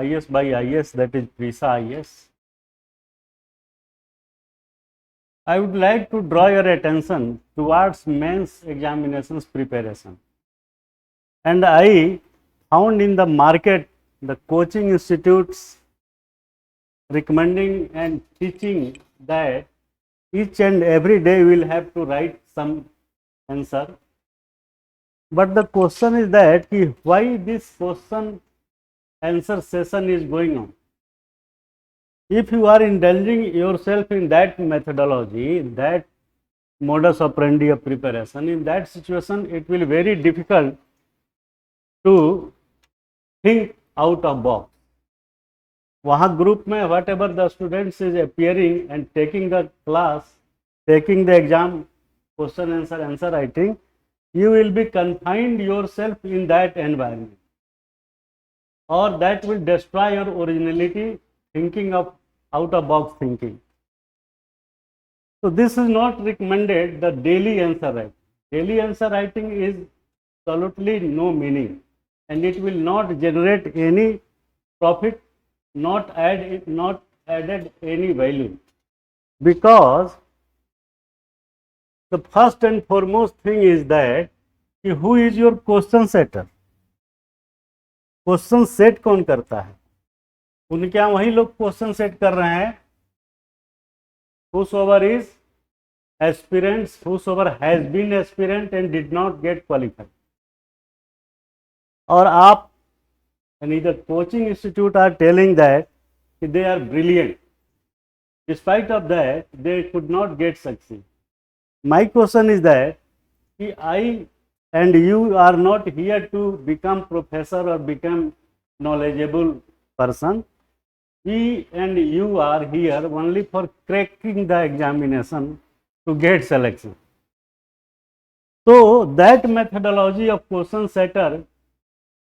IAS by IAS, that is PRISA IAS. I would like to draw your attention towards mains examinations preparation. And I found in the market the coaching institutes recommending and teaching that each and every day we will have to write some answer. But the question is that why this question answer session is going on. If you are indulging yourself in that methodology, that modus operandi of preparation, in that situation it will be very difficult to think out of box. वहाँ group में whatever the students is appearing and taking the class, taking the exam, question answer writing, you will be confined yourself in that environment, or that will destroy your originality, thinking of out of box thinking. So this is not recommended, the daily answer writing. Daily answer writing is absolutely no meaning, and it will not generate any profit, not added any value, because the first and foremost thing is that who is your question setter. Question set कौन करता है? उनके यहाँ वही लोग question set कर रहे हैं whosoever is aspirants, whosoever has been aspirant and did not get qualified. और आप and the coaching institute are telling that they are brilliant. Despite of that, they could not get succeed. My question is that I and you are not here to become professor or become knowledgeable person. We and you are here only for cracking the examination to get selection. So that methodology of question setter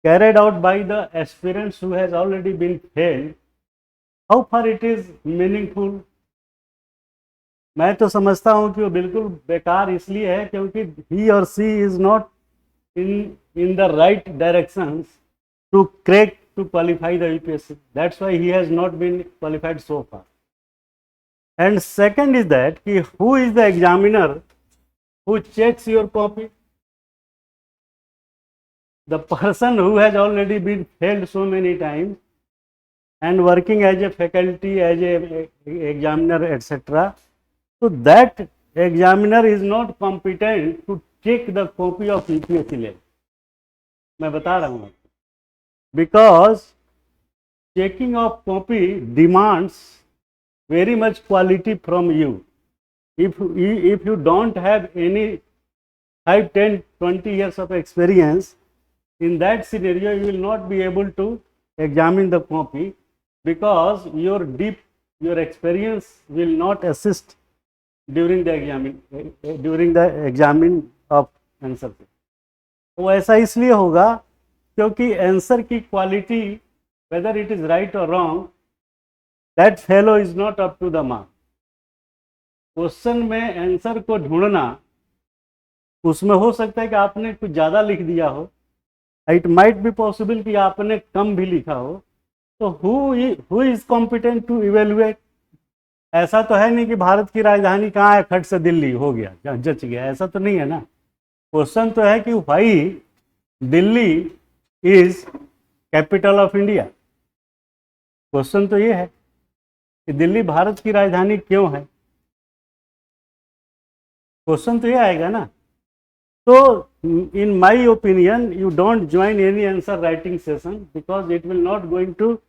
carried out by the aspirants who has already been failed, how far it is meaningful? मैं तो समझता हूँ कि वो बिल्कुल बेकार इसलिए है क्योंकि he or she is not in the right directions to crack, to qualify the UPSC. That's why he has not been qualified so far. And second is that who is the examiner who checks your copy? The person who has already been failed so many times and working as a faculty, as a examiner, etc. So that examiner is not competent to check the copy of UPSC level. मैं बता रहा हूँ, because checking of copy demands very much quality from you. If you don't have any 5, 10, 20 years of experience, in that scenario you will not be able to examine the copy, because your experience will not assist during the examine of answer पे. वो ऐसा इसलिए होगा क्योंकि answer की quality, whether it is right और wrong, that fellow is not up to the mark. Question में answer को ढूंढना, उसमें हो सकता है कि आपने कुछ ज़्यादा लिख दिया हो, इट माइट बी पॉसिबल कि आपने कम भी लिखा हो. तो who is competent to evaluate? ऐसा तो है नहीं कि भारत की राजधानी कहाँ है, खट से दिल्ली हो गया, जच गया, ऐसा तो नहीं है ना. क्वेश्चन तो है कि why Delhi is capital of India. Question तो ये है कि दिल्ली भारत की राजधानी क्यों है. क्वेश्चन तो ये आएगा ना. तो in my opinion, you don't join any answer writing session, because it will not going to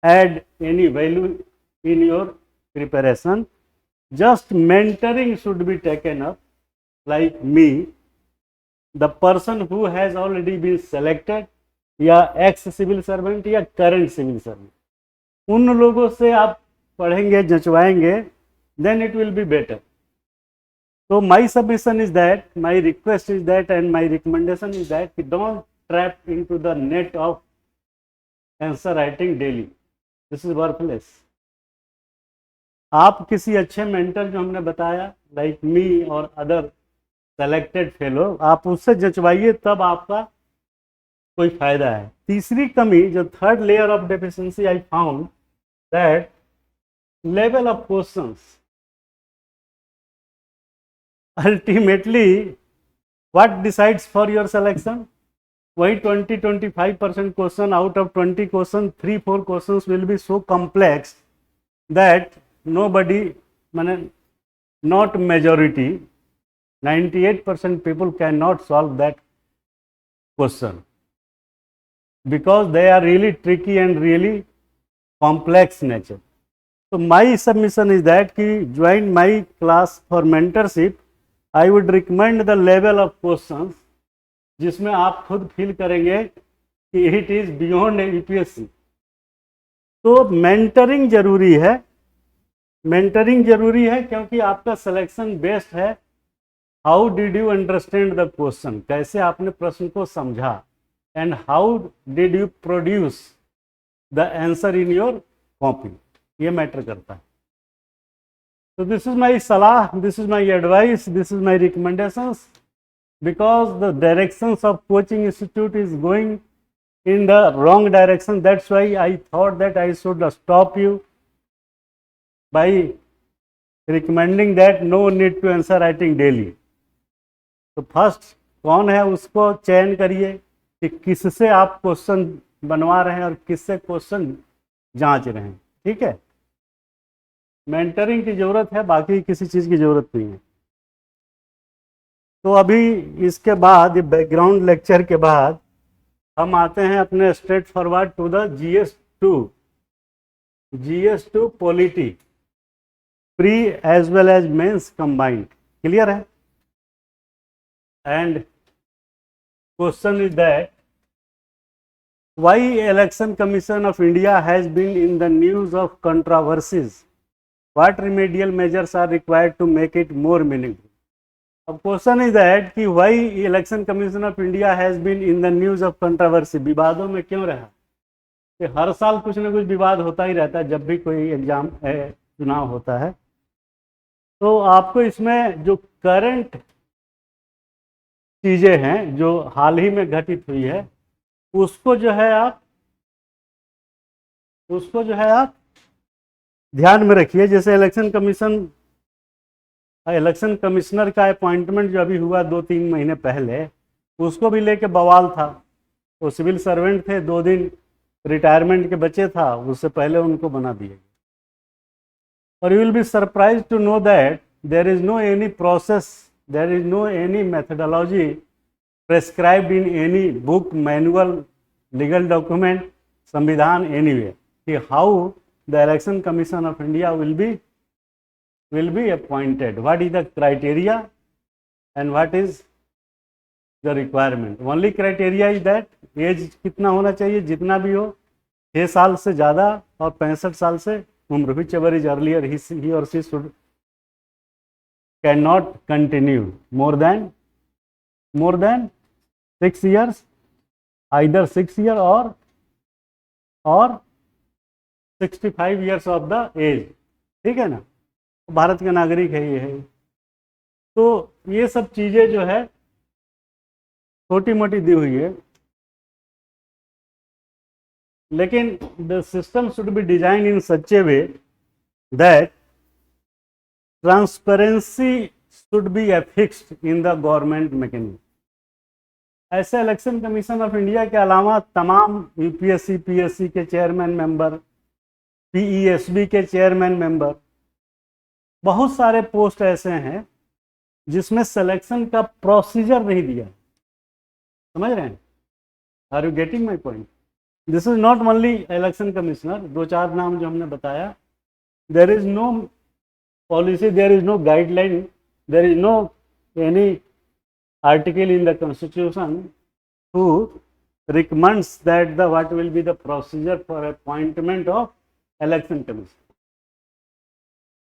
add any value in your preparation. Just mentoring should be taken up, like me, the person who has already been selected, या ex civil servant या current civil servant. उन लोगों से आप पढ़ेंगे, जचवाएंगे, then it will be better. So my submission is that, my request is that, and my recommendation is that don't trap into the net of answer writing daily. This is worthless. आप किसी अच्छे mentor जो हमने बताया, like me और other selected fellow, आप उससे जचवाइए, तब आपका कोई फायदा है। तीसरी कमी, जो third layer of deficiency I found that level of questions ultimately what decides for your selection. वही 20-25% question out of 20 question, 3-4 question will be so complex that nobody, माने not majority, 98% people cannot solve that question because they are really tricky and really complex nature. So my submission is that ki join my class for mentorship. I would recommend the level of questions जिसमें आप खुद feel करेंगे कि it is beyond UPSC. तो mentoring जरूरी है, mentoring जरूरी है क्योंकि आपका सिलेक्शन बेस्ड है how did you understand the question, कैसे आपने प्रश्न को समझा, and how did you produce the answer in your copy, ये मैटर करता है। तो दिस इज माई सलाह, this is my advice, this is my recommendations, because the directions of coaching institute is going in the wrong direction. That's why I thought that I should stop you by recommending that no need to answer writing daily. तो first कौन है उसको चयन करिए कि किससे आप question बनवा रहे हैं और किससे क्वेश्चन जांच रहे हैं, ठीक है। मेंटरिंग की जरूरत है, बाकी किसी चीज़ की जरूरत नहीं है। तो अभी इसके बाद, ये बैकग्राउंड लेक्चर के बाद, हम आते हैं अपने straight forward to the GS2 polity, pre as well as mains combined. Clear है? And question is that why election commission of India has been in the news of controversies, what remedial measures are required to make it more meaningful. अब question is that कि why election commission of India has been in the news of controversy, विवादों में क्यों रहा। कि हर साल कुछ ना कुछ विवाद होता ही रहता है जब भी कोई एग्जाम चुनाव होता है। तो आपको इसमें जो करंट चीजें हैं जो हाल ही में घटित हुई है उसको जो है आप ध्यान में रखिए। जैसे इलेक्शन कमिश्नर का अपॉइंटमेंट जो अभी हुआ 2-3 महीने पहले, उसको भी लेके बवाल था। वो सिविल सर्वेंट थे, 2 दिन रिटायरमेंट के बचे था, उससे पहले उनको बना दिया। और you will be surprise to know that there is no any process, there is no any methodology prescribed in any book, manual, legal document, संविधान, एनीवे, कि how the election commission of India will be appointed, what is the criteria and what is the requirement. Only criteria is that age कितना होना चाहिए, जितना भी हो, 6 साल से ज़्यादा और 65 साल से उम्र, whichever is earlier he or she should cannot continue more than 6 years, either 6 year or 65 years of the age, ठीक है ना। भारत का नागरिक है ये है। तो ये सब चीजें जो है छोटी मोटी दी हुई है, लेकिन the system should be design in such a way that transparency should be affixed in the government mechanism. ऐसे इलेक्शन कमीशन ऑफ इंडिया के अलावा तमाम यूपीएससी, पीएससी के चेयरमैन मेंबर, पीईएसबी के चेयरमैन मेंबर, बहुत सारे पोस्ट ऐसे हैं जिसमें सिलेक्शन का प्रोसीजर नहीं दिया। समझ रहे हैं? Are you getting my point? This is not only election commissioner, 2-4 नाम जो हमने बताया, there is no policy, there is no guideline, there is no any article in the constitution who recommends that the what will be the procedure for appointment of election commission.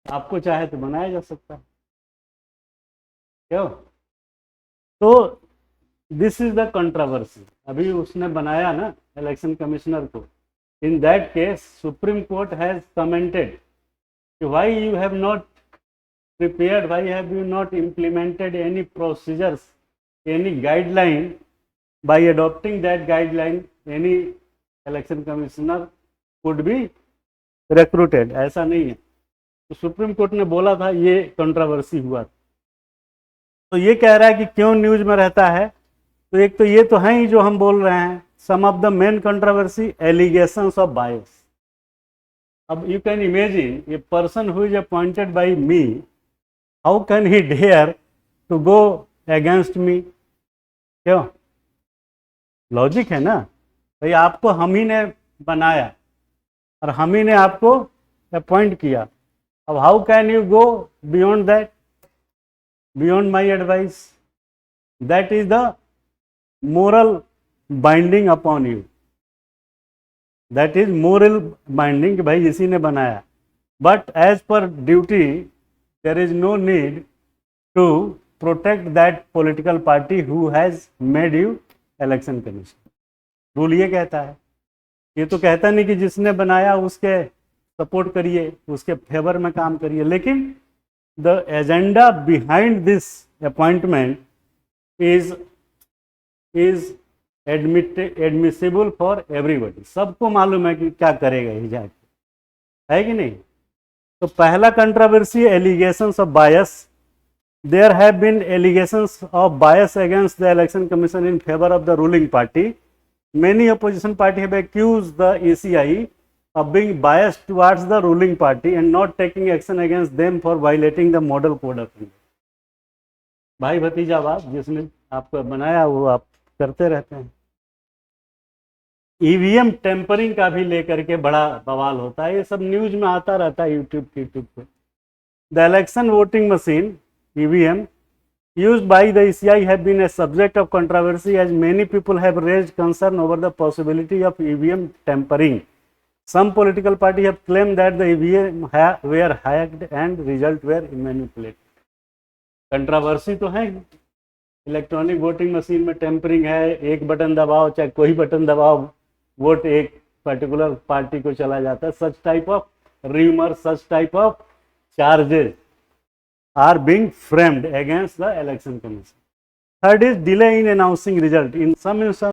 आपको चाहे तो बनाया जा सकता है, क्यों? तो दिस इज द कंट्रोवर्सी। अभी उसने बनाया ना इलेक्शन कमिश्नर को, in that case supreme court has commented कि why you have not prepared, why have you not implemented any procedures, any guideline by adopting that guideline any election commissioner could be recruited. ऐसा नहीं है। तो supreme court ने बोला था, ये controversy हुआ। तो ये कह रहा है कि क्यों न्यूज में रहता है। तो एक तो ये तो है ही जो हम बोल रहे हैं, some of the main controversy allegations of bias. अब you can imagine a person who is appointed by me, how can he dare to go against me? क्यों? लॉजिक है ना भाई, आपको हम ही ने बनाया और हम ही ने आपको अपॉइंट किया। अब how can you go beyond that, beyond my advice? That is the moral binding upon you, that is moral binding कि भाई इसी ने बनाया। But as per duty there is no need to protect that political party who has made you election commission. Rule ये कहता है, ये तो कहता नहीं कि जिसने बनाया उसके सपोर्ट करिए, उसके फेवर में काम करिए, लेकिन the agenda behind this appointment is admissible for everybody. सबको मालूम है कि क्या करेगा ये जाके, है कि नहीं? तो पहला controversy allegations of bias. There have been allegations of bias against the election commission in favour of the ruling party. Many opposition party have accused the ECI of being biased towards the ruling party and not taking action against them for violating the model code of conduct। भाई भतीजावाद जिसने आपको बनाया वो आप करते रहते हैं। ईवीएम टेम्परिंग का भी लेकर के बड़ा बवाल होता है, ये सब न्यूज में आता रहता है यूट्यूब पे। The election voting machine EVM used by the ECI have been a subject of controversy as many people have raised concern over the possibility of EVM tampering. Some political party have claimed that the EVM were hacked and result were manipulated. Controversy तो है, electronic voting machine में tampering है, एक button दबाओ चाहे कोई button दबाओ, vote एक पर्टिकुलर पार्टी को चला जाता है। Such type of rumour, such type of charges are being framed against the election commission. Third is delay in announcing result. In some instances